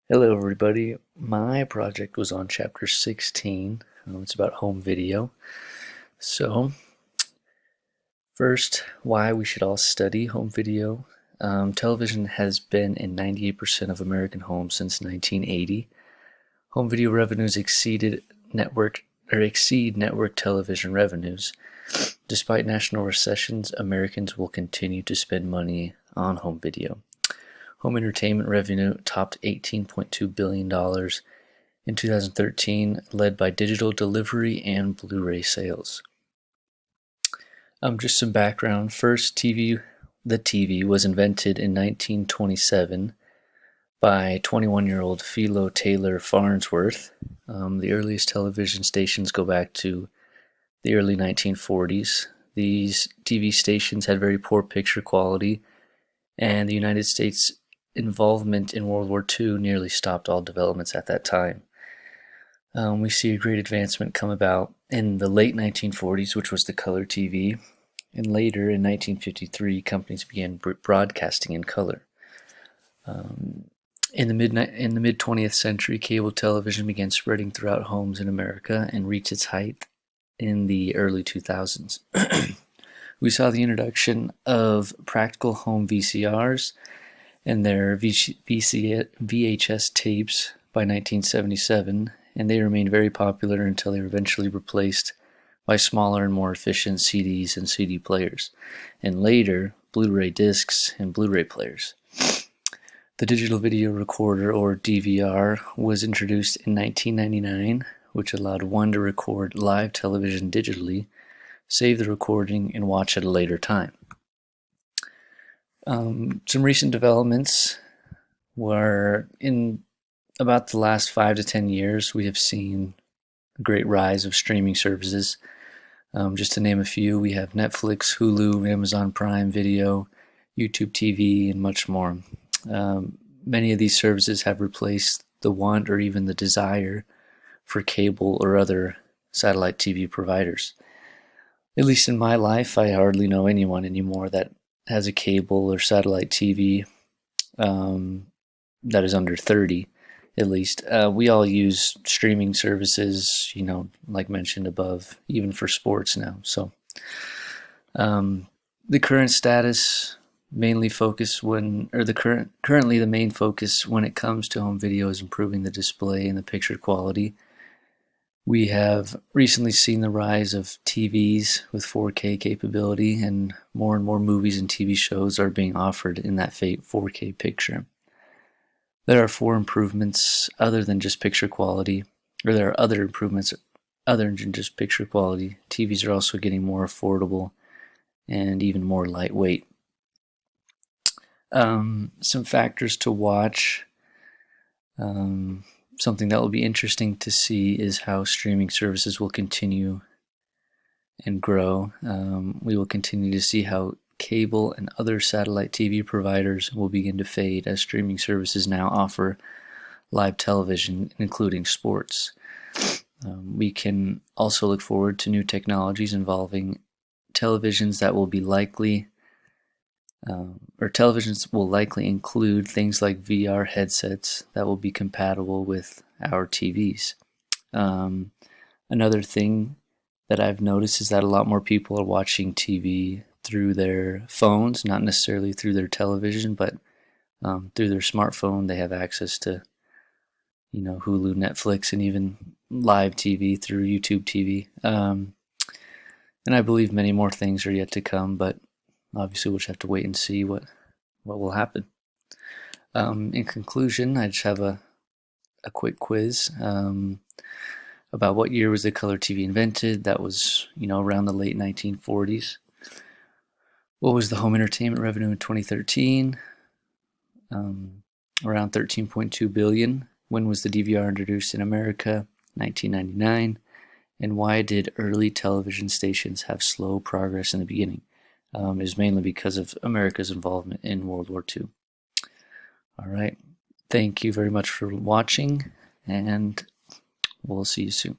Hello everybody, my project was on chapter 16. It's about home video. So first, why we should all study home video. Television has been in 98% of American homes since 1980. Home video revenues exceed network television revenues. Despite national recessions, Americans will continue to spend money on home video. Home entertainment revenue topped $18.2 billion in 2013, led by digital delivery and Blu-ray sales. Just some background. First, the TV was invented in 1927 by 21-year-old Philo Taylor Farnsworth. The earliest television stations go back to the early 1940s. These TV stations had very poor picture quality, and the United States involvement in World War II nearly stopped all developments at that time. We see a great advancement come about in the late 1940s, which was the color TV, and later in 1953 companies began broadcasting in color. In the mid 20th century, cable television began spreading throughout homes in America and reached its height in the early 2000s. We saw the introduction of practical home VCRs and their VHS tapes by 1977, and they remained very popular until they were eventually replaced by smaller and more efficient CDs and CD players, and later Blu-ray discs and Blu-ray players. The digital video recorder, or DVR, was introduced in 1999, which allowed one to record live television digitally, save the recording, and watch at a later time. Some recent developments were in about the last 5 to 10 years. We have seen a great rise of streaming services. Just to name a few, we have Netflix, Hulu, Amazon Prime Video, YouTube TV, and much more. Many of these services have replaced the want or even the desire for cable or other satellite TV providers. At least in my life, I hardly know anyone anymore that has a cable or satellite TV that is under 30, at least. We all use streaming services, like mentioned above, even for sports now. So the current status currently the main focus when it comes to home video is improving the display and the picture quality. We have recently seen the rise of TVs with 4K capability, and more movies and TV shows are being offered in that 4K picture. There are 4 improvements other than just picture quality, or there are other improvements other than just picture quality. TVs are also getting more affordable and even more lightweight. Some factors to watch. Something that will be interesting to see is how streaming services will continue and grow. We will continue to see how cable and other satellite TV providers will begin to fade as streaming services now offer live television, including sports. We can also look forward to new technologies involving televisions that will be likely televisions will likely include things like VR headsets that will be compatible with our TVs. Another thing that I've noticed is that a lot more people are watching TV through their phones, not necessarily through their television, but through their smartphone. They have access to, Hulu, Netflix, and even live TV through YouTube TV. And I believe many more things are yet to come, but obviously we'll just have to wait and see what will happen. In conclusion, I just have a quick quiz about what year was the color TV invented. That was, around the late 1940s. What was the home entertainment revenue in 2013? Around $13.2 billion. When was the DVR introduced in America? 1999. And why did early television stations have slow progress in the beginning? It is mainly because of America's involvement in World War II. All right. Thank you very much for watching, and we'll see you soon.